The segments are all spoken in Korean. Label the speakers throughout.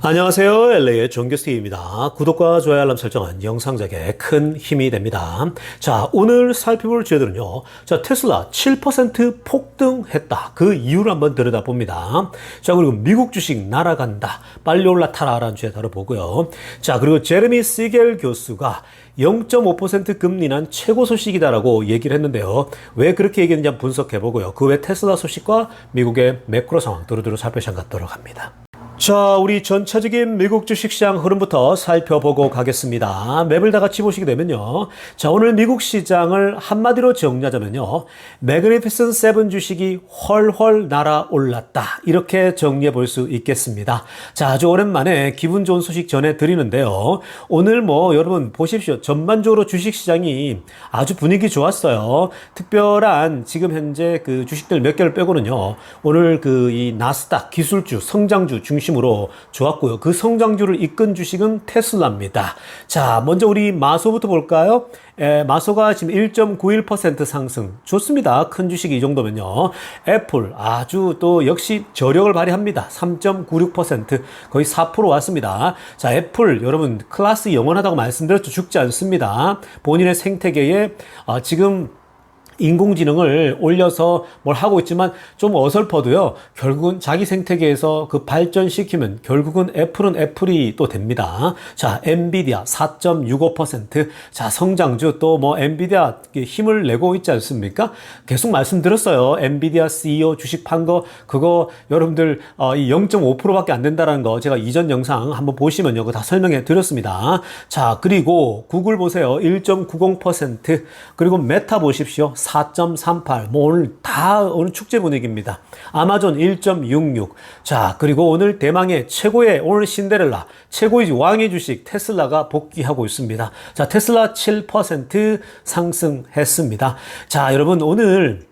Speaker 1: 안녕하세요. LA의 존교스티브입니다. 구독과 좋아요 알람 설정은 영상 제작에 큰 힘이 됩니다. 자, 오늘 살펴볼 주제들은요. 자, 테슬라 7% 폭등했다. 그 이유를 한번 들여다봅니다. 자, 그리고 미국 주식 날아간다. 빨리 올라타라 라는 주제 다뤄보고요. 자, 그리고 제레미 시겔 교수가 0.5% 금리 난 최고 소식이다라고 얘기를 했는데요. 왜 그렇게 얘기했는지 한번 분석해보고요. 그 외 테슬라 소식과 미국의 매크로 상황 두루두루 살펴보도록 합니다. 자, 우리 전체적인 미국 주식시장 흐름부터 살펴보고 가겠습니다. 맵을 다 같이 보시게 되면요. 자, 오늘 미국 시장을 한마디로 정리하자면요. 매그니피센트 세븐 주식이 훨훨 날아올랐다. 이렇게 정리해 볼 수 있겠습니다. 자, 아주 오랜만에 기분 좋은 소식 전해드리는데요. 오늘 여러분 보십시오. 전반적으로 주식시장이 아주 분위기 좋았어요. 특별한 지금 현재 그 주식들 몇 개를 빼고는요. 오늘 이 나스닥 기술주, 성장주 중심으로 좋았고요. 그 성장주를 이끈 주식은 테슬라입니다. 자, 먼저 우리 마소부터 볼까요? 마소가 지금 1.91% 상승. 좋습니다. 큰 주식이 이 정도면요. 애플 아주 또 역시 저력을 발휘합니다. 3.96% 거의 4% 왔습니다. 자, 애플 여러분 클래스 영원하다고 말씀드렸죠. 죽지 않습니다. 본인의 생태계에 지금 인공지능을 올려서 뭘 하고 있지만 좀 어설퍼도요. 결국은 자기 생태계에서 그 발전시키면 결국은 애플은 애플이 또 됩니다. 자, 엔비디아 4.65%. 자, 성장주 또 엔비디아 힘을 내고 있지 않습니까? 계속 말씀드렸어요. 엔비디아 CEO 주식 판 거 그거 여러분들 이 0.5%밖에 안 된다라는 거 제가 이전 영상 한번 보시면요. 그거 다 설명해 드렸습니다. 자, 그리고 구글 보세요. 1.90%. 그리고 메타 보십시오. 4.38. 오늘 축제 분위기입니다. 아마존 1.66. 자, 그리고 오늘 대망의 최고의 오늘 신데렐라, 최고의 왕의 주식 테슬라가 복귀하고 있습니다. 자, 테슬라 7% 상승했습니다. 자, 여러분 오늘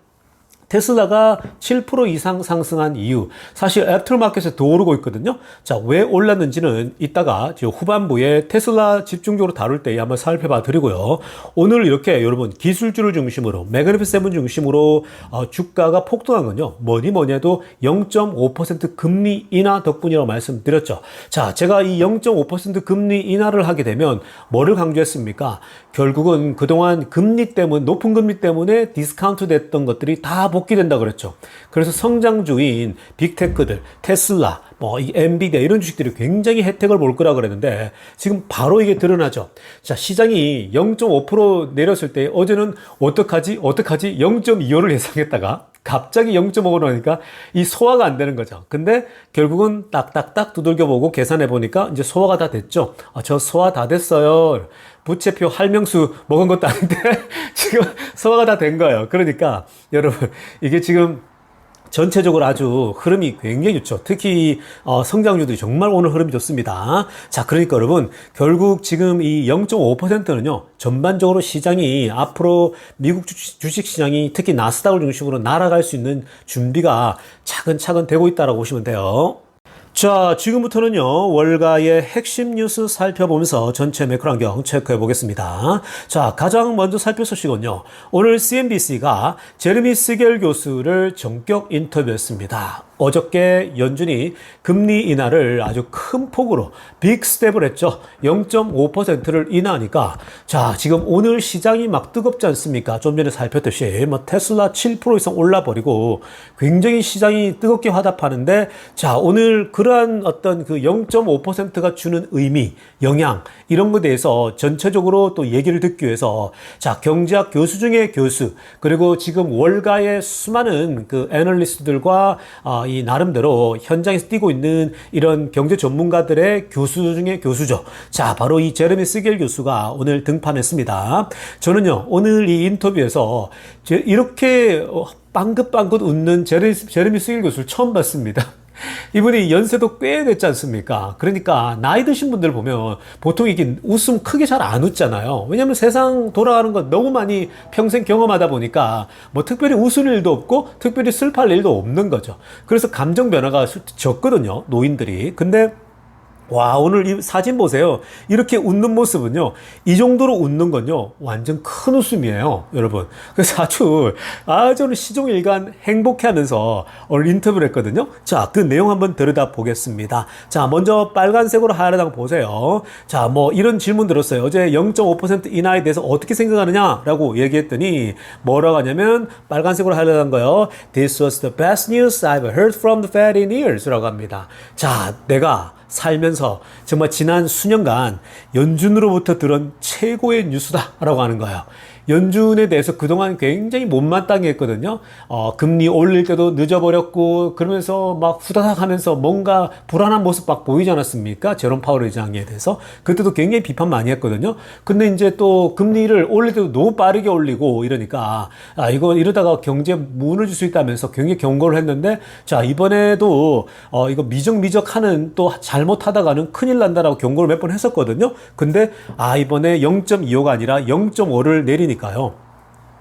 Speaker 1: 테슬라가 7% 이상 상승한 이유, 사실 애프터마켓에 더 오르고 있거든요. 자, 왜 올랐는지는 이따가 후반부에 테슬라 집중적으로 다룰 때 한번 살펴봐 드리고요. 오늘 이렇게 여러분 기술주를 중심으로 매그니피센트 세븐 중심으로 주가가 폭등한 건요. 뭐니 해도 0.5% 금리 인하 덕분이라고 말씀드렸죠. 자, 제가 이 0.5% 금리 인하를 하게 되면 뭐를 강조했습니까? 결국은 그동안 높은 금리 때문에 디스카운트 됐던 것들이 다 복귀된다 그랬죠. 그래서 성장주인 빅테크들, 테슬라, 이 엔비디아 이런 주식들이 굉장히 혜택을 볼 거라 그랬는데 지금 바로 이게 드러나죠. 자, 시장이 0.5% 내렸을 때 어제는 어떡하지? 0.25를 예상했다가 갑자기 0.5로 하니까 이 소화가 안 되는 거죠. 근데 결국은 딱딱딱 두들겨보고 계산해보니까 이제 소화가 다 됐죠. 저 소화 다 됐어요. 부채표 할명수 먹은 것도 아닌데 지금 소화가 다 된 거예요. 그러니까 여러분 이게 지금 전체적으로 아주 흐름이 굉장히 좋죠. 특히 성장주들이 정말 오늘 흐름이 좋습니다. 자, 그러니까 여러분 결국 지금 이 0.5%는요. 전반적으로 시장이 앞으로 미국 주식시장이 특히 나스닥을 중심으로 날아갈 수 있는 준비가 차근차근 되고 있다고 보시면 돼요. 자, 지금부터는요, 월가의 핵심 뉴스 살펴보면서 전체 매크로 환경 체크해 보겠습니다. 자, 가장 먼저 살필 소식은요, 오늘 CNBC가 제레미 시겔 교수를 전격 인터뷰했습니다. 어저께 연준이 금리 인하를 아주 큰 폭으로 빅 스텝을 했죠. 0.5%를 인하하니까 자, 지금 오늘 시장이 막 뜨겁지 않습니까? 좀 전에 살폈듯이 테슬라 7% 이상 올라버리고 굉장히 시장이 뜨겁게 화답하는데 자, 오늘 그러한 어떤 그 0.5%가 주는 의미, 영향 이런 것에 대해서 전체적으로 또 얘기를 듣기 위해서 자, 경제학 교수 중에 교수 그리고 지금 월가의 수많은 그 애널리스트들과 이 나름대로 현장에서 뛰고 있는 이런 경제 전문가들의 교수 중에 교수죠. 자, 바로 이 제레미 시겔 교수가 오늘 등판했습니다. 저는요, 오늘 이 인터뷰에서 이렇게 빵긋빵긋 웃는 제레미 시겔 교수를 처음 봤습니다. 이분이 연세도 꽤 됐지 않습니까? 그러니까 나이 드신 분들 보면 보통 이게 웃음 크게 잘 안 웃잖아요. 왜냐면 세상 돌아가는 거 너무 많이 평생 경험하다 보니까 특별히 웃을 일도 없고 특별히 슬퍼할 일도 없는 거죠. 그래서 감정 변화가 적거든요, 노인들이. 근데 와, 오늘 이 사진 보세요. 이렇게 웃는 모습은요, 이 정도로 웃는 건요, 완전 큰 웃음이에요, 여러분. 그래서 아주 시종일관 행복해 하면서 오늘 인터뷰를 했거든요. 자, 그 내용 한번 들여다 보겠습니다. 자, 먼저 빨간색으로 하얀 보세요. 자, 뭐, 이런 질문 들었어요. 어제 0.5% 인하에 대해서 어떻게 생각하느냐라고 얘기했더니, 뭐라고 하냐면, 빨간색으로 하얀 거요. This was the best news I've heard from the Fed in years 라고 합니다. 자, 내가 살면서 정말 지난 수년간 연준으로부터 들은 최고의 뉴스다라고 하는 거예요. 연준에 대해서 그동안 굉장히 못마땅해 했거든요. 금리 올릴 때도 늦어버렸고, 그러면서 막 후다닥 하면서 뭔가 불안한 모습 막 보이지 않았습니까? 제롬 파월 의장에 대해서. 그때도 굉장히 비판 많이 했거든요. 근데 이제 또 금리를 올릴 때도 너무 빠르게 올리고 이러니까, 이러다가 경제에 무너질 수 있다면서 굉장히 경고를 했는데, 자, 이번에도, 이거 미적미적 하는 또 잘못하다가는 큰일 난다라고 경고를 몇 번 했었거든요. 근데, 이번에 0.25가 아니라 0.5를 내리니까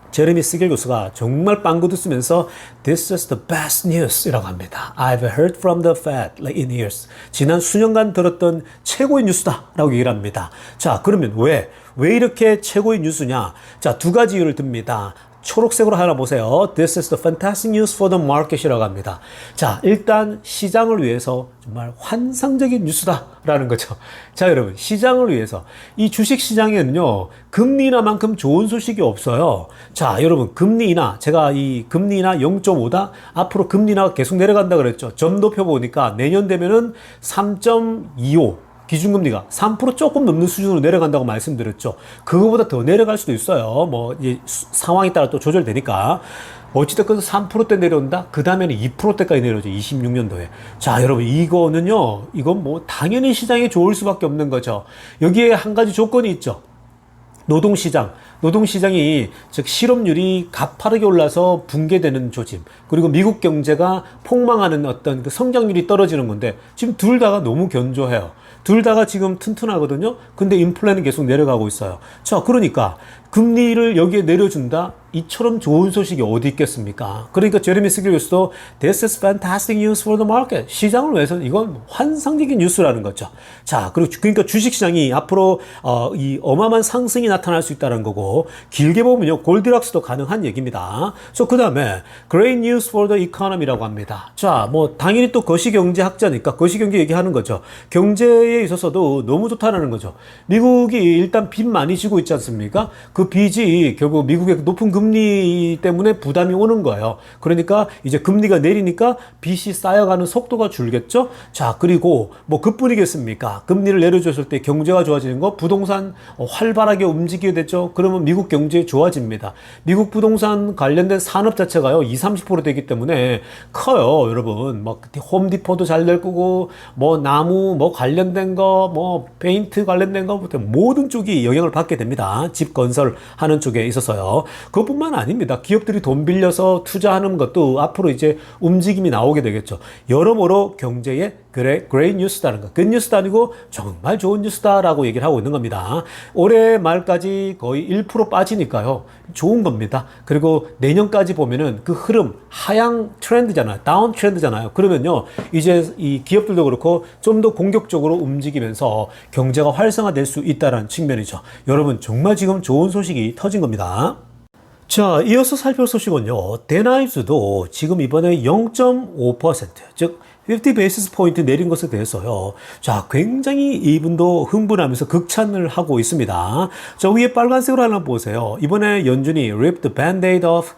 Speaker 1: 제레미 시겔 교수가 정말 빵긋 웃으면서 This is the best news 이라고 합니다. I've heard from the Fed in years. 지난 수년간 들었던 최고의 뉴스다 라고 얘기를 합니다. 자, 그러면 왜 이렇게 최고의 뉴스냐? 자, 두 가지 이유를 듭니다. 초록색으로 하나 보세요. This is the fantastic news for the market이라고 합니다. 자, 일단 시장을 위해서 정말 환상적인 뉴스다라는 거죠. 자, 여러분, 시장을 위해서 이 주식 시장에는요, 금리 인하만큼 좋은 소식이 없어요. 자, 여러분, 금리 인하, 제가 이 금리 인하 0.5다 앞으로 금리 인하가 계속 내려간다 그랬죠. 점도표 보니까 내년 되면은 3.25 기준금리가 3% 조금 넘는 수준으로 내려간다고 말씀드렸죠. 그거보다 더 내려갈 수도 있어요. 뭐, 이제 상황에 따라 또 조절되니까. 어찌됐건 3%대 내려온다? 그 다음에는 2%대까지 내려오죠. 26년도에. 자, 여러분, 이건 뭐, 당연히 시장에 좋을 수밖에 없는 거죠. 여기에 한 가지 조건이 있죠. 노동시장이 즉 실업률이 가파르게 올라서 붕괴되는 조짐, 그리고 미국 경제가 폭망하는 어떤 그 성장률이 떨어지는 건데 지금 둘 다가 너무 견조해요. 둘 다가 지금 튼튼하거든요. 근데 인플레는 계속 내려가고 있어요. 자, 그러니까 금리를 여기에 내려준다? 이처럼 좋은 소식이 어디 있겠습니까? 그러니까 제레미 시겔 교수도 This is fantastic news for the market. 시장을 위해서는 이건 환상적인 뉴스라는 거죠. 자, 그러니까 주식시장이 앞으로 이 어마어마한 상승이 나타날 수 있다는 거고, 길게 보면요, 골디락스도 가능한 얘기입니다. 그 다음에 Great news for the economy라고 합니다. 자, 뭐 당연히 또 거시경제학자니까 거시경제 얘기하는 거죠. 경제에 있어서도 너무 좋다는 거죠. 미국이 일단 빚 많이 지고 있지 않습니까? 그 빚이 결국 미국의 높은 금리 때문에 부담이 오는 거예요. 그러니까 이제 금리가 내리니까 빚이 쌓여가는 속도가 줄겠죠? 자, 그리고 뭐 그뿐이겠습니까? 금리를 내려줬을 때 경제가 좋아지는 거, 부동산 활발하게 움직이게 됐죠? 그러면 미국 경제 좋아집니다. 미국 부동산 관련된 산업 자체가요, 20-30% 되기 때문에 커요, 여러분. 뭐 홈디포도 잘 될 거고, 뭐 나무, 뭐 관련된 거, 뭐 페인트 관련된 거부터 모든 쪽이 영향을 받게 됩니다. 집 건설하는 쪽에 있어서요. 그것뿐만 아닙니다. 기업들이 돈 빌려서 투자하는 것도 앞으로 이제 움직임이 나오게 되겠죠. 여러모로 경제에 great news다는 거. good news도 아니고 정말 좋은 뉴스다라고 얘기를 하고 있는 겁니다. 올해 말까지 거의 1% 빠지니까요. 좋은 겁니다. 그리고 내년까지 보면은 그 흐름, 하향 트렌드잖아요. 다운 트렌드잖아요. 그러면요, 이제 이 기업들도 그렇고 좀 더 공격적으로 움직이면서 경제가 활성화될 수 있다는 측면이죠. 여러분, 정말 지금 좋은 소식이 터진 겁니다. 자, 이어서 살펴볼 소식은요, 데나이브스도 지금 이번에 0.5%, 즉 50 베이시스 포인트 내린 것에 대해서요. 자, 굉장히 이분도 흥분하면서 극찬을 하고 있습니다. 자, 위에 빨간색으로 하나 보세요. 이번에 연준이 rip the band-aid off,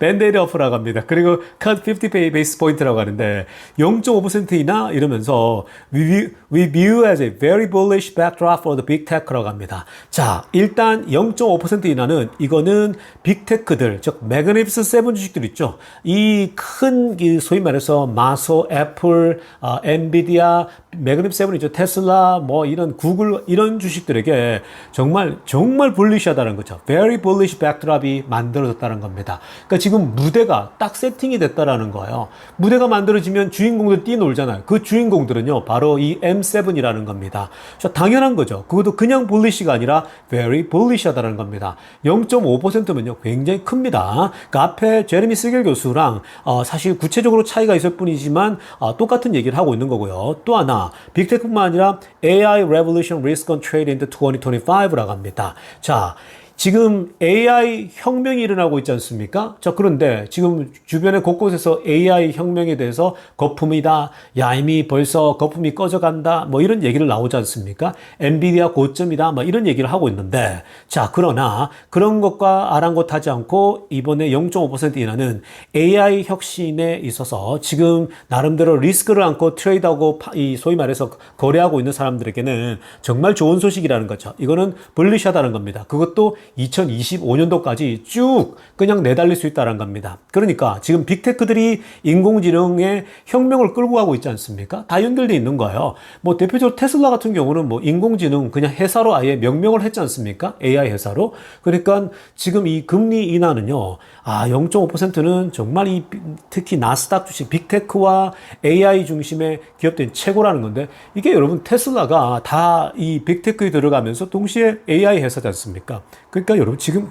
Speaker 1: band-aid off라고 합니다. 그리고 cut 50 베이시스 포인트라고 하는데 0.5%이나 이러면서 we view as a very bullish backdrop for the big tech라고 합니다. 자, 일단 0.5% 이나는 이거는 빅테크들, 즉 매그니피스 세븐 주식들 있죠. 이 큰 소위 말해서 마소, 애플, 엔비디아, 매그닙 세븐이죠. 테슬라, 뭐 이런 구글 이런 주식들에게 정말 불리시하다는 거죠. Very bullish backdrop이 만들어졌다는 겁니다. 그러니까 지금 무대가 딱 세팅이 됐다라는 거예요. 무대가 만들어지면 주인공들 뛰놀잖아요. 그 주인공들은요, 바로 이 M7이라는 겁니다. 자, 당연한 거죠. 그것도 그냥 bullish가 아니라 very bullish하다는 겁니다. 0.5%면요, 굉장히 큽니다. 그 앞에 제레미 시겔 교수랑 사실 구체적으로 차이가 있을 뿐이지만 똑같은 얘기를 하고 있는 거고요. 또 하나, 빅테크뿐만 아니라 AI Revolution Risk on Trade into 2025라고 합니다. 자, 지금 AI 혁명이 일어나고 있지 않습니까? 자, 그런데 지금 주변에 곳곳에서 AI 혁명에 대해서 거품이다. 야, 이미 벌써 거품이 꺼져간다. 뭐 이런 얘기를 나오지 않습니까? 엔비디아 고점이다. 뭐 이런 얘기를 하고 있는데, 자, 그러나 그런 것과 아랑곳하지 않고 이번에 0.5% 인하는 AI 혁신에 있어서 지금 나름대로 리스크를 안고 트레이드하고 이 소위 말해서 거래하고 있는 사람들에게는 정말 좋은 소식이라는 거죠. 이거는 불리시하다는 겁니다. 그것도 2025년도까지 쭉 그냥 내달릴 수 있다는 겁니다. 그러니까 지금 빅테크들이 인공지능의 혁명을 끌고 가고 있지 않습니까? 다 연결되어 있는 거예요. 뭐 대표적으로 테슬라 같은 경우는 뭐 인공지능 그냥 회사로 아예 명명을 했지 않습니까? AI 회사로. 그러니까 지금 이 금리 인하는요, 0.5%는 정말 특히 나스닥 주식 빅테크와 AI 중심의 기업들이 최고라는 건데, 이게 여러분 테슬라가 다 이 빅테크에 들어가면서 동시에 AI 회사지 않습니까? 그러니까 여러분 지금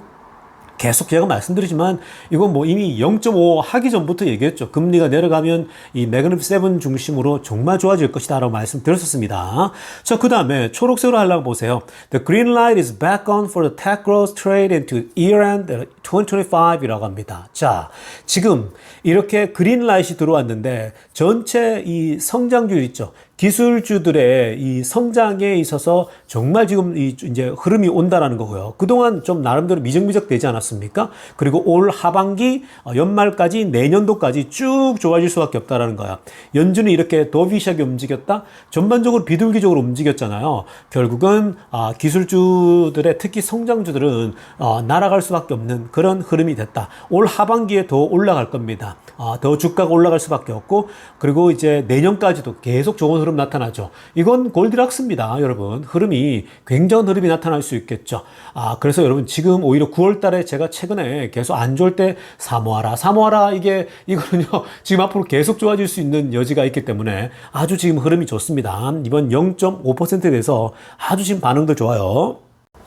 Speaker 1: 계속 제가 말씀드리지만 이건 뭐 이미 0.5 하기 전부터 얘기했죠. 금리가 내려가면 이 매그넘 7 중심으로 정말 좋아질 것이다 라고 말씀드렸었습니다. 자, 그 다음에 초록색으로 하려고 보세요. The green light is back on for the tech growth trade into year-end 2025이라고 합니다. 자, 지금 이렇게 그린 라이트이 들어왔는데 전체 이 성장률 있죠. 기술주들의 이 성장에 있어서 정말 지금 이제 흐름이 온다라는 거고요. 그동안 좀 나름대로 미적미적 되지 않았습니까? 그리고 올 하반기, 연말까지, 내년도까지 쭉 좋아질 수밖에 없다라는 거야. 연준이 이렇게 도비시하게 움직였다? 전반적으로 비둘기적으로 움직였잖아요. 결국은, 기술주들의 특히 성장주들은, 날아갈 수밖에 없는 그런 흐름이 됐다. 올 하반기에 더 올라갈 겁니다. 더 주가가 올라갈 수밖에 없고, 그리고 이제 내년까지도 계속 좋은 흐름 나타나죠. 이건 골디락스입니다, 여러분. 흐름이, 굉장한 흐름이 나타날 수 있겠죠. 그래서 여러분, 지금 오히려 9월 달에 제가 최근에 계속 안 좋을 때 사모하라. 이거는요, 지금 앞으로 계속 좋아질 수 있는 여지가 있기 때문에 아주 지금 흐름이 좋습니다. 이번 0.5%에 대해서 아주 지금 반응도 좋아요.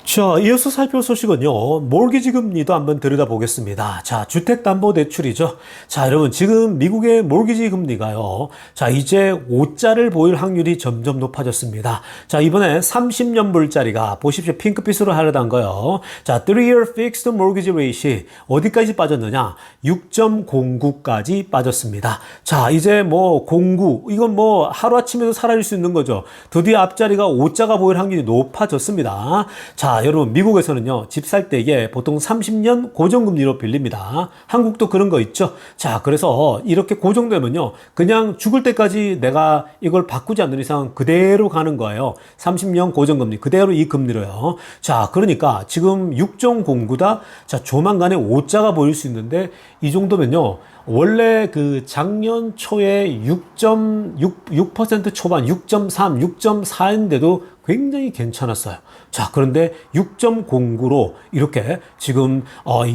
Speaker 1: 자, 이어서 살펴볼 소식은요, 몰기지 금리도 한번 들여다보겠습니다. 자, 주택담보대출이죠. 자, 여러분, 지금 미국의 몰기지 금리가요, 자, 이제 5자를 보일 확률이 점점 높아졌습니다. 자, 이번에 30년 불짜리가, 보십시오. 핑크빛으로 하려던 거요. 자, 3-year fixed mortgage rate이 어디까지 빠졌느냐? 6.09까지 빠졌습니다. 자, 이제 뭐, 09, 이건 뭐, 하루아침에도 사라질 수 있는 거죠. 드디어 앞자리가 5자가 보일 확률이 높아졌습니다. 자, 여러분, 미국에서는요, 집 살 때 이게 보통 30년 고정금리로 빌립니다. 한국도 그런 거 있죠? 자, 그래서 이렇게 고정되면요, 그냥 죽을 때까지 내가 이걸 바꾸지 않는 이상 그대로 가는 거예요. 30년 고정금리, 그대로 이 금리로요. 자, 그러니까 지금 6.09다? 자, 조만간에 5자가 보일 수 있는데, 이 정도면요, 원래 그 작년 초에 6% 초반, 6.3, 6.4인데도 굉장히 괜찮았어요. 자, 그런데 6.09로 이렇게 지금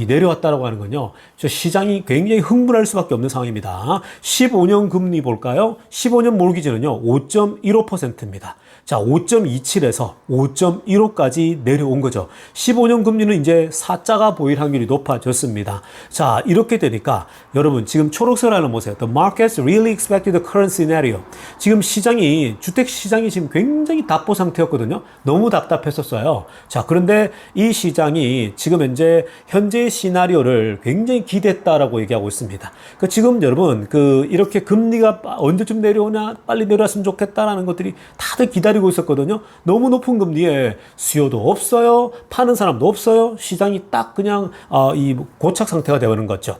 Speaker 1: 내려왔다라고 하는 건요, 시장이 굉장히 흥분할 수밖에 없는 상황입니다. 15년 금리 볼까요? 15년 몰기지는요 5.15%입니다. 자, 5.27에서 5.15까지 내려온 거죠. 15년 금리는 이제 4자가 보일 확률이 높아졌습니다. 자, 이렇게 되니까 여러분 지금 초록색을 하나 보세요. The markets really expected the current scenario. 지금 시장이, 주택 시장이 지금 굉장히 답보 상태였거든요. 너무 답답했었어요. 자, 그런데 이 시장이 지금 현재의 시나리오를 굉장히 기대했다라고 얘기하고 있습니다. 그러니까 지금 여러분 이렇게 금리가 언제쯤 내려오나, 빨리 내려왔으면 좋겠다라는 것들이 다들 기다리고 있었거든요. 너무 높은 금리에 수요도 없어요. 파는 사람도 없어요. 시장이 딱 그냥 이 고착 상태가 되어가는 거죠.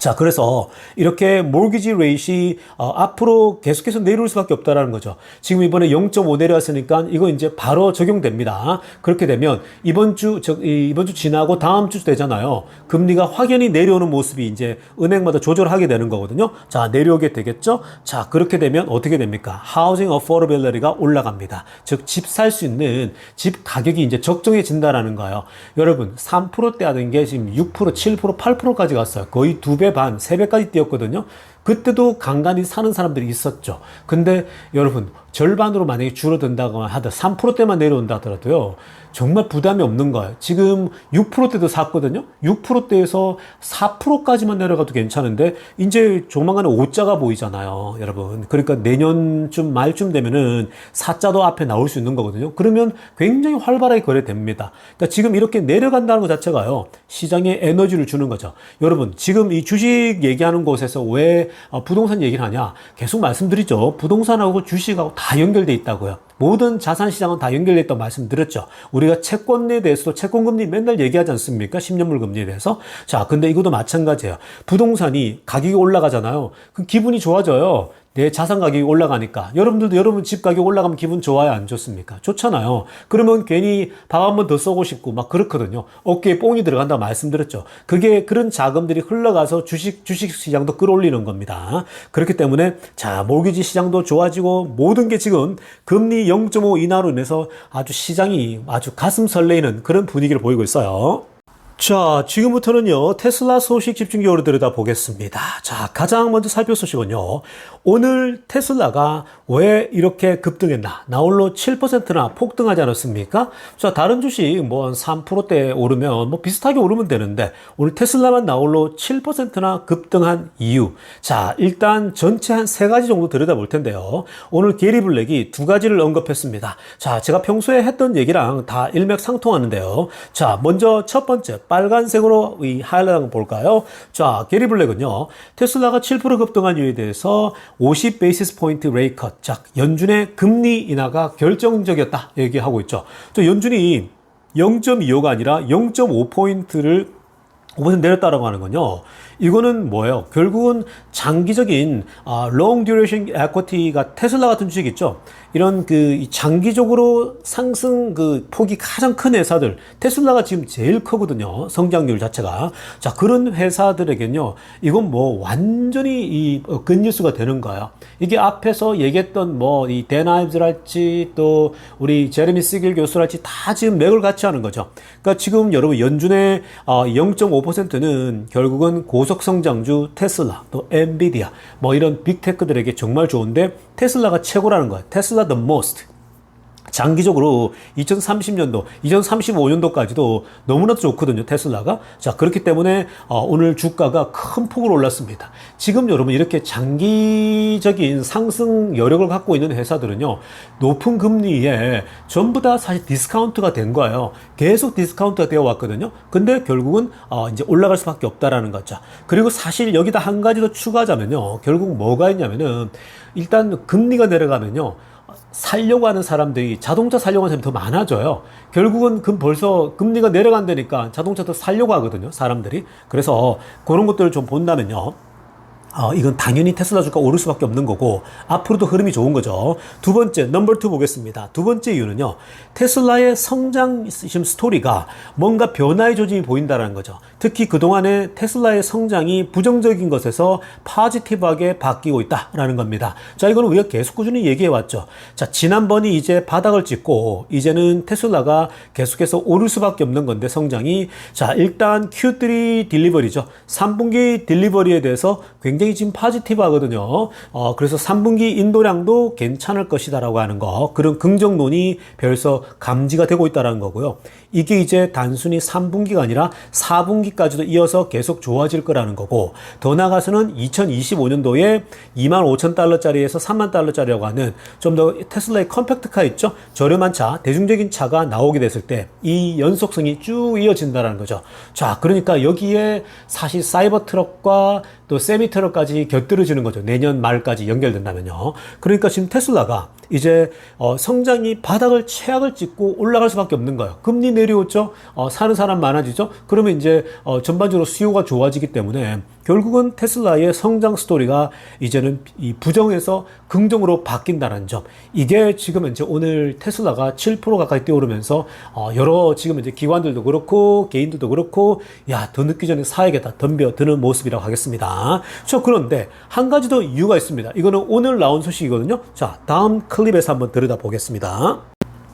Speaker 1: 자, 그래서 이렇게 모기지 레이시 앞으로 계속해서 내려올 수밖에 없다라는 거죠. 지금 이번에 0.5 내려왔으니까 이거 이제 바로 적용됩니다. 그렇게 되면 이번 주 지나고 다음 주 되잖아요. 금리가 확연히 내려오는 모습이 이제 은행마다 조절하게 되는 거거든요. 자, 내려오게 되겠죠. 자, 그렇게 되면 어떻게 됩니까? Housing affordability가 올라갑니다. 즉, 집 살 수 있는 집 가격이 이제 적정해진다라는 거예요. 여러분, 3%대 하던 게 지금 6%, 7%, 8%까지 갔어요. 거의 2배 반, 3배까지 뛰었거든요. 그때도 간간히 사는 사람들이 있었죠. 근데 여러분, 절반으로 만약에 줄어든다거나 하더 3%대만 내려온다 하더라도요, 정말 부담이 없는 거예요. 지금 6%대도 샀거든요. 6%대에서 4%까지만 내려가도 괜찮은데 이제 조만간에 5자가 보이잖아요, 여러분. 그러니까 내년쯤 말쯤 되면은 4자도 앞에 나올 수 있는 거거든요. 그러면 굉장히 활발하게 거래됩니다. 그러니까 지금 이렇게 내려간다는 것 자체가요, 시장에 에너지를 주는 거죠. 여러분, 지금 이 주식 얘기하는 곳에서 왜 부동산 얘기를 하냐? 계속 말씀드리죠. 부동산하고 주식하고 다 연결돼 있다고요. 모든 자산 시장은 다 연결돼 있다고 말씀드렸죠. 우리가 채권에 대해서도 채권금리 맨날 얘기하지 않습니까? 10년물 금리에 대해서. 자, 근데 이것도 마찬가지예요. 부동산이 가격이 올라가잖아요. 그 기분이 좋아져요. 내 자산 가격이 올라가니까. 여러분들도 여러분 집 가격 올라가면 기분 좋아요? 안 좋습니까? 좋잖아요. 그러면 괜히 밥 한 번 더 써고 싶고 막 그렇거든요. 어깨에 뽕이 들어간다고 말씀드렸죠. 그게 그런 자금들이 흘러가서 주식 시장도 끌어올리는 겁니다. 그렇기 때문에 자, 모기지 시장도 좋아지고 모든 게 지금 금리 0.5 인하로 인해서 아주 시장이 아주 가슴 설레이는 그런 분위기를 보이고 있어요. 자, 지금부터는요, 테슬라 소식 집중적으로 들여다보겠습니다. 자, 가장 먼저 살펴볼 소식은요, 오늘 테슬라가 왜 이렇게 급등했나? 나홀로 7%나 폭등하지 않았습니까? 자, 다른 주식 뭐 3%대 오르면 뭐 비슷하게 오르면 되는데, 오늘 테슬라만 나홀로 7%나 급등한 이유. 자, 일단 전체 한 3가지 정도 들여다볼 텐데요. 오늘 게리 블랙이 2가지를 언급했습니다. 자, 제가 평소에 했던 얘기랑 다 일맥상통하는데요. 자, 먼저 첫 번째, 빨간색으로 이 하이라이트 한번 볼까요? 자, 게리 블랙은요, 테슬라가 7% 급등한 이유에 대해서 50 베이시스 포인트 레이트 컷. 자, 연준의 금리 인하가 결정적이었다 얘기하고 있죠. 저 연준이 0.25가 아니라 0.5포인트를 5% 내렸다라고 하는 건요. 이거는 뭐예요? 결국은 장기적인 long duration equity가 테슬라 같은 주식 있죠. 이런 그 장기적으로 상승 그 폭이 가장 큰 회사들, 테슬라가 지금 제일 크거든요. 성장률 자체가. 자, 그런 회사들에겐요, 이건 뭐 완전히 이 굿뉴스가 되는 거예요. 이게 앞에서 얘기했던 뭐 이 댄 아이브즈랄지 또 우리 제레미 시길 교수랄지 다 지금 맥을 같이 하는 거죠. 그러니까 지금 여러분 연준의 0.5%는 결국은 고속 성장주 테슬라, 또 엔비디아, 뭐 이런 빅테크들에게 정말 좋은데 테슬라가 최고라는 거예요. 테슬라 the most. 장기적으로 2030년도, 2035년도까지도 너무나도 좋거든요, 테슬라가. 자, 그렇기 때문에 오늘 주가가 큰 폭으로 올랐습니다. 지금 여러분 이렇게 장기적인 상승 여력을 갖고 있는 회사들은요, 높은 금리에 전부 다 사실 디스카운트가 된 거예요. 계속 디스카운트가 되어 왔거든요. 근데 결국은 이제 올라갈 수밖에 없다라는 거죠. 그리고 사실 여기다 한 가지 더 추가하자면요, 결국 뭐가 있냐면은 일단 금리가 내려가면요, 살려고 하는 사람들이, 자동차 살려고 하는 사람이 더 많아져요. 결국은 벌써 금리가 내려간다니까 자동차 더 살려고 하거든요, 사람들이. 그래서 그런 것들을 좀 본다면요, 이건 당연히 테슬라 주가 오를 수밖에 없는 거고 앞으로도 흐름이 좋은 거죠. 두 번째, 넘버 2 보겠습니다. 두 번째 이유는요, 테슬라의 성장 스토리가 뭔가 변화의 조짐이 보인다는 거죠. 특히 그동안에 테슬라의 성장이 부정적인 것에서 포지티브하게 바뀌고 있다라는 겁니다. 자, 이거는 우리가 계속 꾸준히 얘기해 왔죠. 자, 지난번이 이제 바닥을 찍고 이제는 테슬라가 계속해서 오를 수밖에 없는 건데, 성장이. 자, 일단 Q3 딜리버리죠. 3분기 딜리버리에 대해서 굉장히 지금 포지티브 하거든요. 그래서 3분기 인도량도 괜찮을 것이다라고 하는 거, 그런 긍정론이 벌써 감지가 되고 있다는 거고요. 이게 이제 단순히 3분기가 아니라 4분기까지도 이어서 계속 좋아질 거라는 거고, 더 나아가서는 2025년도에 25,000달러짜리에서 30,000달러짜리라고 하는 좀 더 테슬라의 컴팩트카 있죠? 저렴한 차, 대중적인 차가 나오게 됐을 때 이 연속성이 쭉 이어진다는 거죠. 자, 그러니까 여기에 사실 사이버 트럭과 또 세미 트럭까지 곁들여지는 거죠. 내년 말까지 연결된다면요. 그러니까 지금 테슬라가 이제 성장이 바닥을 최악을 찍고 올라갈 수밖에 없는 거예요. 금리 내려오죠. 사는 사람 많아지죠. 그러면 이제 전반적으로 수요가 좋아지기 때문에 결국은 테슬라의 성장 스토리가 이제는 이 부정에서 긍정으로 바뀐다는 점. 이게 지금 이제 오늘 테슬라가 7% 가까이 뛰어오르면서 여러 지금 이제 기관들도 그렇고 개인들도 그렇고 야, 더 늦기 전에 사야겠다 덤벼드는 모습이라고 하겠습니다. 그런데 한 가지 더 이유가 있습니다. 이거는 오늘 나온 소식이거든요. 자, 다음 클립에서 한번 들여다보겠습니다.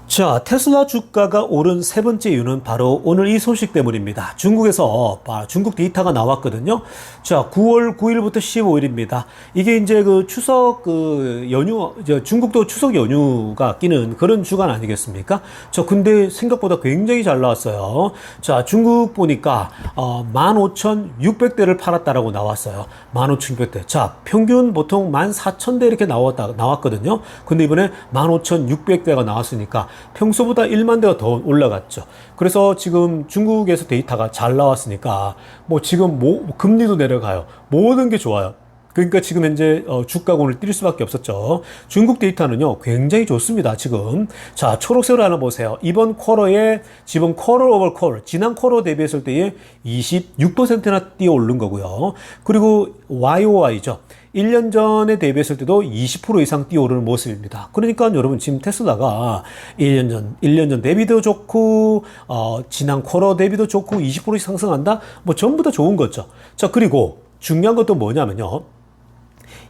Speaker 1: 자, 테슬라 주가가 오른 세 번째 이유는 바로 오늘 이 소식 때문입니다. 중국에서 중국 데이터가 나왔거든요. 자, 9월 9일부터 15일입니다. 이게 이제 그 추석 그 연휴, 중국도 추석 연휴가 끼는 그런 주간 아니겠습니까? 근데 생각보다 굉장히 잘 나왔어요. 자, 중국 보니까 15,600대를 팔았다라고 나왔어요. 15,600대. 자, 평균 보통 14,000대 이렇게 나왔거든요. 근데 이번에 15,600대가 나왔으니까 평소보다 1만 대가 더 올라갔죠. 그래서 지금 중국에서 데이터가 잘 나왔으니까 뭐 지금 금리도 내려가요. 모든 게 좋아요. 그러니까 지금 현재 주가가 오늘 뛸 수밖에 없었죠. 중국 데이터는요 굉장히 좋습니다. 지금 자, 초록색으로 하나 보세요. 이번 쿼터에 지금 쿼터 오버 쿼터 지난 쿼터 대비했을 때에 26%나 뛰어 오른 거고요. 그리고 YOY죠. 1년 전에 대비했을 때도 20% 이상 뛰어오르는 모습입니다. 그러니까 여러분 지금 테슬라가 1년 전 대비도 좋고, 지난 쿼터 대비도 좋고, 20% 상승한다? 뭐 전부 다 좋은 거죠. 자, 그리고 중요한 것도 뭐냐면요.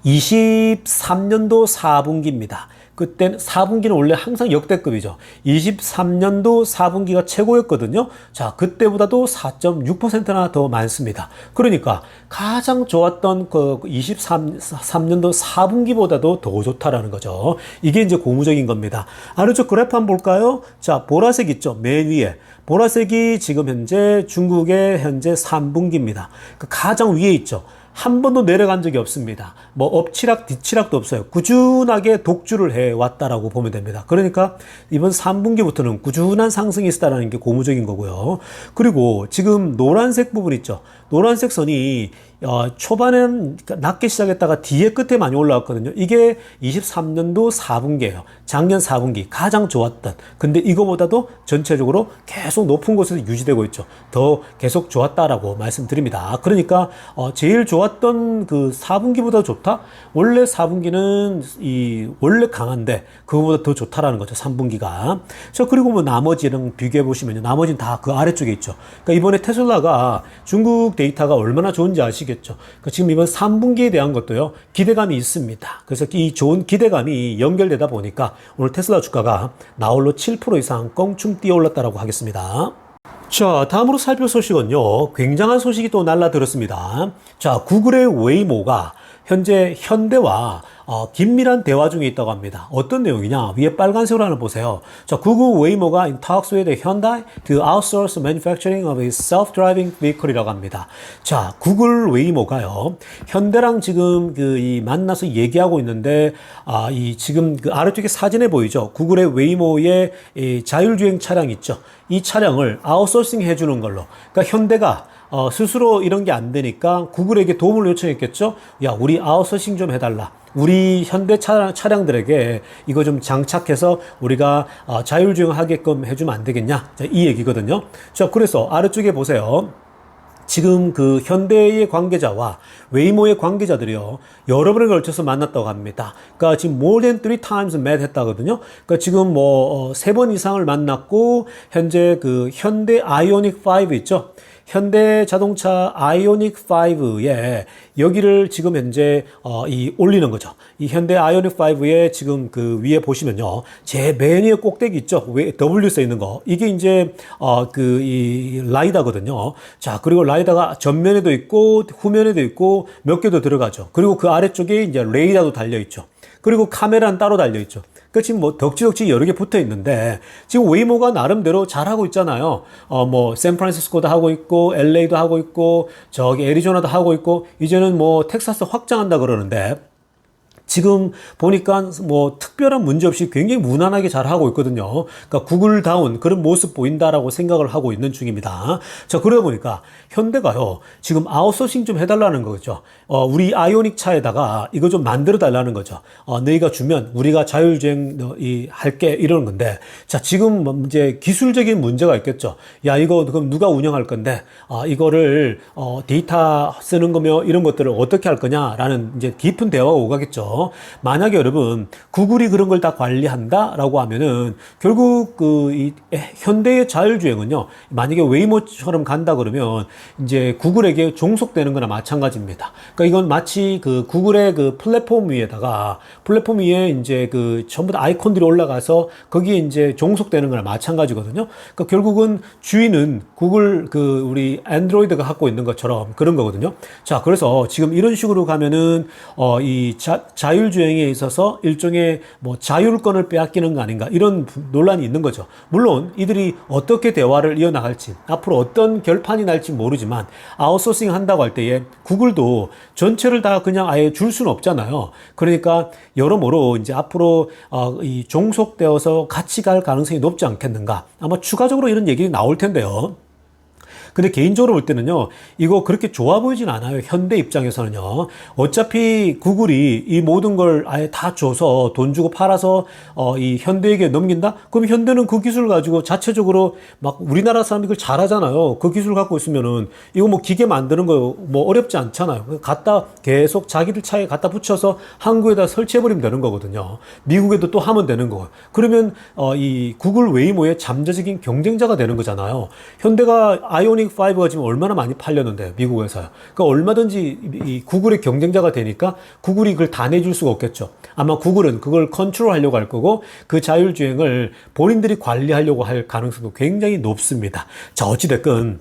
Speaker 1: 23년도 4분기입니다. 그때 4분기는 원래 항상 역대급이죠. 23년도 4분기가 최고였거든요. 자, 그때보다도 4.6%나 더 많습니다. 그러니까 가장 좋았던 그 23년도 4분기보다도 더 좋다라는 거죠. 이게 이제 고무적인 겁니다. 아래쪽 그래프 한번 볼까요? 자, 보라색 있죠. 맨 위에. 보라색이 지금 현재 중국의 현재 3분기입니다. 가장 위에 있죠. 한 번도 내려간 적이 없습니다. 뭐 엎치락 뒤치락도 없어요. 꾸준하게 독주를 해왔다라고 보면 됩니다. 그러니까 이번 3분기부터는 꾸준한 상승이 있었다는 게 고무적인 거고요. 그리고 지금 노란색 부분 있죠. 노란색 선이 초반에는 낮게 시작했다가 뒤에 끝에 많이 올라왔거든요. 이게 23년도 4분기예요. 작년 4분기 가장 좋았던. 근데 이거보다도 전체적으로 계속 높은 곳에서 유지되고 있죠. 더 계속 좋았다라고 말씀드립니다. 그러니까 제일 좋았던 그 4분기보다 좋다? 원래 4분기는 원래 강한데 그거보다 더 좋다라는 거죠. 3분기가. 그리고 뭐 나머지랑 비교해 보시면요. 나머지는 다 그 아래쪽에 있죠. 그러니까 이번에 테슬라가 중국 데이터가 얼마나 좋은지 아시겠죠. 그러니까 지금 이번 3분기에 대한 것도요, 기대감이 있습니다. 그래서 이 좋은 기대감이 연결되다 보니까 오늘 테슬라 주가가 나홀로 7% 이상 껑충 뛰어 올랐다고 하겠습니다. 자, 다음으로 살펴볼 소식은요, 굉장한 소식이 또 날라들었습니다. 자, 구글의 웨이모가 현재 현대와 긴밀한 대화 중에 있다고 합니다. 어떤 내용이냐? 위에 빨간색으로 하나 보세요. 자, 구글 웨이모가 in talks with Hyundai to outsource manufacturing of its self-driving vehicle이라고 합니다. 자, 구글 웨이모가요, 현대랑 지금 만나서 얘기하고 있는데, 지금 그 아래쪽에 사진에 보이죠? 구글의 웨이모의 자율주행 차량 있죠? 이 차량을 아웃소싱 해주는 걸로. 그러니까 현대가 스스로 이런 게 안 되니까 구글에게 도움을 요청했겠죠? 야, 우리 아웃소싱 좀 해달라. 우리 현대 차량들에게 이거 좀 장착해서 우리가 자율주행 하게끔 해주면 안 되겠냐? 자, 이 얘기거든요. 자, 그래서 아래쪽에 보세요. 지금 그 현대의 관계자와 웨이모의 관계자들이요, 여러 번에 걸쳐서 만났다고 합니다. 그러니까 지금 more than 3 times met 했다거든요. 그러니까 지금 뭐 3번 이상을 만났고, 현재 그 현대 아이오닉 5 있죠? 현대 자동차 아이오닉 5에 여기를 지금 현재 올리는 거죠. 이 현대 아이오닉 5에 지금 그 위에 보시면요, 제 맨 위에 꼭대기 있죠. W 써 있는 거. 이게 이제 이 라이다거든요. 자, 그리고 라이다가 전면에도 있고 후면에도 있고 몇 개도 들어가죠. 그리고 그 아래쪽에 이제 레이더도 달려 있죠. 그리고 카메라는 따로 달려 있죠. 그 지금 뭐 덕지덕지 여러 개 붙어 있는데, 지금 웨이모가 나름대로 잘하고 있잖아요. 뭐 샌프란시스코도 하고 있고 LA도 하고 있고 저기 애리조나도 하고 있고 이제는 뭐 텍사스 확장한다 그러는데, 지금 보니까 뭐 특별한 문제 없이 굉장히 무난하게 잘 하고 있거든요. 그러니까 구글다운 그런 모습 보인다라고 생각을 하고 있는 중입니다. 자, 그러다 보니까 현대가요, 지금 아웃소싱 좀 해달라는 거죠. 우리 아이오닉 차에다가 이거 좀 만들어 달라는 거죠. 너희가 주면 우리가 자율주행 할게 이러는 건데, 자, 지금 이제 기술적인 문제가 있겠죠. 야, 이거 그럼 누가 운영할 건데, 이거를 데이터 쓰는 거며 이런 것들을 어떻게 할 거냐라는 이제 깊은 대화가 오가겠죠. 만약에 여러분 구글이 그런 걸 다 관리한다라고 하면은 결국 이 현대의 자율주행은요, 만약에 웨이모처럼 간다 그러면 이제 구글에게 종속되는 거나 마찬가지입니다. 그러니까 이건 마치 그 구글의 그 플랫폼 위에 이제 그 전부 다 아이콘들이 올라가서 거기에 이제 종속되는 거나 마찬가지거든요. 그러니까 결국은 주인은 구글 우리 안드로이드가 갖고 있는 것처럼 그런 거거든요. 자, 그래서 지금 이런 식으로 가면은 이 자율주행에 있어서 일종의 뭐 자율권을 빼앗기는 거 아닌가 이런 논란이 있는 거죠. 물론 이들이 어떻게 대화를 이어나갈지 앞으로 어떤 결판이 날지 모르지만 아웃소싱 한다고 할 때에 구글도 전체를 다 그냥 아예 줄 수는 없잖아요. 그러니까 여러모로 이제 앞으로 이 종속되어서 같이 갈 가능성이 높지 않겠는가. 아마 추가적으로 이런 얘기가 나올 텐데요. 근데 개인적으로 볼 때는요, 이거 그렇게 좋아 보이진 않아요. 현대 입장에서는요. 어차피 구글이 이 모든 걸 아예 다 줘서 돈 주고 팔아서 이 현대에게 넘긴다? 그럼 현대는 그 기술을 가지고 자체적으로 막 우리나라 사람이 이걸 잘하잖아요. 그 기술을 갖고 있으면은 이거 뭐 기계 만드는 거 뭐 어렵지 않잖아요. 갖다 계속 자기들 차에 갖다 붙여서 항구에다 설치해버리면 되는 거거든요. 미국에도 또 하면 되는 거고. 그러면 이 구글 웨이모의 잠재적인 경쟁자가 되는 거잖아요. 현대가 아이오닉 5가 지금 얼마나 많이 팔렸는데요, 미국에서요. 그러니까 얼마든지 이 구글의 경쟁자가 되니까 구글이 그걸 다 내줄 수가 없겠죠. 아마 구글은 그걸 컨트롤하려고 할 거고 그 자율주행을 본인들이 관리하려고 할 가능성도 굉장히 높습니다. 자, 어찌됐건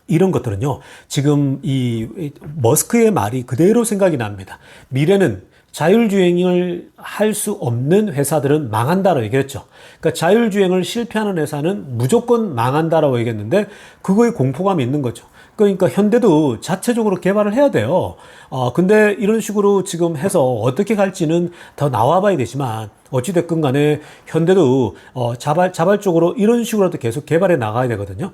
Speaker 1: 이런 것들은요, 지금 이 머스크의 말이 그대로 생각이 납니다. 미래는 자율주행을 할 수 없는 회사들은 망한다라고 얘기했죠. 그러니까 자율주행을 실패하는 회사는 무조건 망한다라고 얘기했는데 그거에 공포감이 있는 거죠. 그러니까 현대도 자체적으로 개발을 해야 돼요. 근데 이런 식으로 지금 해서 어떻게 갈지는 더 나와봐야 되지만 어찌됐건 간에 현대도 자발적으로 이런 식으로도 계속 개발해 나가야 되거든요.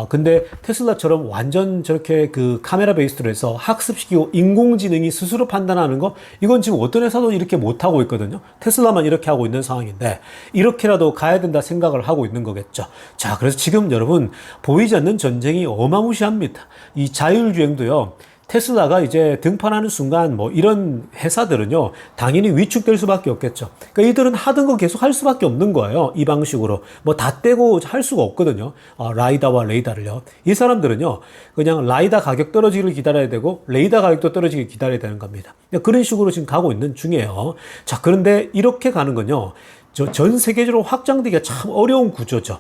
Speaker 1: 근데 테슬라처럼 완전 저렇게 그 카메라 베이스로 해서 학습시키고 인공지능이 스스로 판단하는 거, 이건 지금 어떤 회사도 이렇게 못하고 있거든요. 테슬라만 이렇게 하고 있는 상황인데 이렇게라도 가야 된다 생각을 하고 있는 거겠죠. 자, 그래서 지금 여러분 보이지 않는 전쟁이 어마무시합니다. 이 자율주행도요, 테슬라가 이제 등판하는 순간 뭐 이런 회사들은요, 당연히 위축될 수밖에 없겠죠. 그러니까 이들은 하던 거 계속 할 수밖에 없는 거예요. 이 방식으로. 뭐 다 떼고 할 수가 없거든요. 라이다와 레이다를요. 이 사람들은요, 그냥 라이다 가격 떨어지기를 기다려야 되고, 레이다 가격도 떨어지기를 기다려야 되는 겁니다. 그런 식으로 지금 가고 있는 중이에요. 자, 그런데 이렇게 가는 건요, 전 세계적으로 확장되기가 참 어려운 구조죠.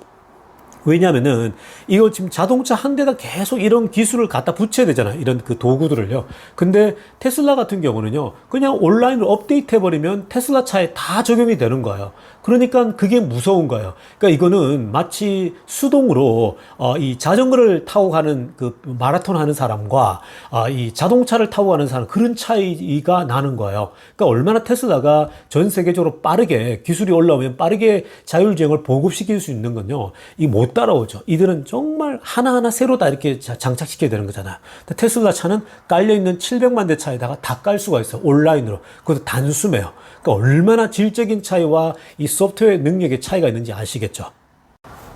Speaker 1: 왜냐면은 이거 지금 자동차 한 대다 계속 이런 기술을 갖다 붙여야 되잖아요. 이런 그 도구들을요. 근데 테슬라 같은 경우는요, 그냥 온라인으로 업데이트 해버리면 테슬라 차에 다 적용이 되는 거예요. 그러니까 그게 무서운 거예요. 그러니까 이거는 마치 수동으로 이 자전거를 타고 가는 그 마라톤 하는 사람과 이 자동차를 타고 가는 사람, 그런 차이가 나는 거예요. 그러니까 얼마나 테슬라가 전 세계적으로 빠르게 기술이 올라오면 빠르게 자율주행을 보급시킬 수 있는 건요, 이 못 따라오죠. 이들은 정말 하나하나 새로 다 이렇게 장착시켜야 되는 거잖아요. 테슬라 차는 깔려있는 700만 대 차에다가 다 깔 수가 있어요. 온라인으로. 그것도 단숨에요. 그러니까 얼마나 질적인 차이와 이 소프트웨어 능력의 차이가 있는지 아시겠죠?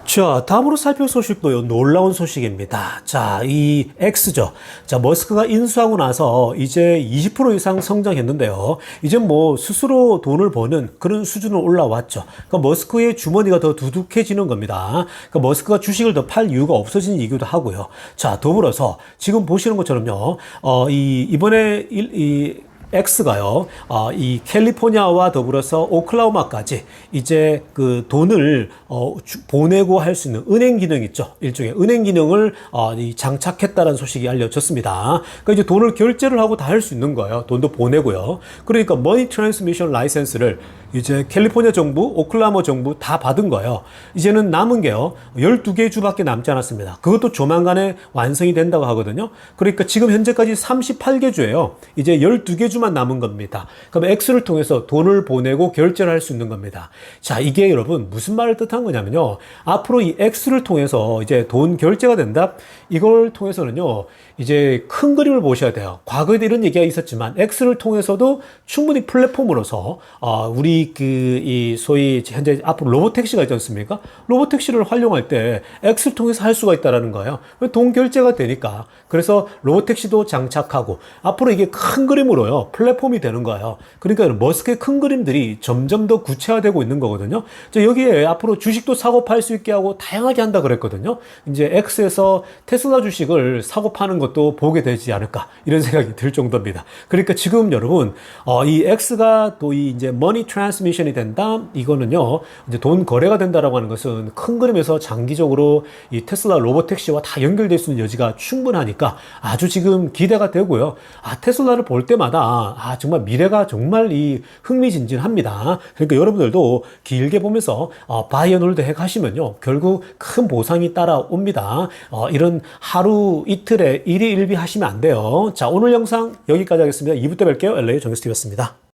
Speaker 1: 자, 다음으로 살펴볼 소식도 놀라운 소식입니다. 자, 이 X죠. 자, 머스크가 인수하고 나서 이제 20% 이상 성장했는데요. 이제 뭐 스스로 돈을 버는 그런 수준으로 올라왔죠. 그러니까 머스크의 주머니가 더 두둑해지는 겁니다. 그러니까 머스크가 주식을 더 팔 이유가 없어진 이유도 하고요. 자, 더불어서 지금 보시는 것처럼요. 이번에 X가요, 이 캘리포니아와 더불어서 오클라호마까지 이제 그 돈을 보내고 할 수 있는 은행 기능 있죠. 일종의 은행 기능을 장착했다는 소식이 알려졌습니다. 그러니까 이제 돈을 결제를 하고 다 할 수 있는 거예요. 돈도 보내고요. 그러니까 머니 트랜스미션 라이센스를 이제 캘리포니아 정부, 오클라호마 정부 다 받은 거예요. 이제는 남은 게요, 12개 주밖에 남지 않았습니다. 그것도 조만간에 완성이 된다고 하거든요. 그러니까 지금 현재까지 38개 주예요. 이제 12개 주만 남은 겁니다. 그럼 X를 통해서 돈을 보내고 결제를 할 수 있는 겁니다. 자, 이게 여러분 무슨 말을 뜻한 거냐면요, 앞으로 이 X를 통해서 이제 돈 결제가 된다? 이걸 통해서는요, 이제 큰 그림을 보셔야 돼요. 과거에도 이런 얘기가 있었지만 X를 통해서도 충분히 플랫폼으로서 우리 이 소위 현재 앞으로 로보택시가 있지 않습니까? 로보택시를 활용할 때 X를 통해서 할 수가 있다라는 거예요. 돈 결제가 되니까. 그래서 로보택시도 장착하고 앞으로 이게 큰 그림으로요, 플랫폼이 되는 거예요. 그러니까 머스크의 큰 그림들이 점점 더 구체화되고 있는 거거든요. 여기에 앞으로 주식도 사고 팔 수 있게 하고 다양하게 한다 그랬거든요. 이제 X에서 테슬라 주식을 사고 파는 것도 보게 되지 않을까, 이런 생각이 들 정도입니다. 그러니까 지금 여러분, 이 X가 또 이 이제 머니 트랜스미션이 된다, 이거는요, 이제 돈 거래가 된다라고 하는 것은 큰 그림에서 장기적으로 이 테슬라 로보택시와 다 연결될 수 있는 여지가 충분하니까 아주 지금 기대가 되고요. 테슬라를 볼 때마다 정말 미래가 정말 이 흥미진진합니다. 그러니까 여러분들도 길게 보면서 바이 앤 홀드 하시면요, 결국 큰 보상이 따라옵니다. 이런 하루 이틀에 일희일비 하시면 안 돼요. 자, 오늘 영상 여기까지 하겠습니다. 2부 때 뵐게요. LA 정규스티브였습니다.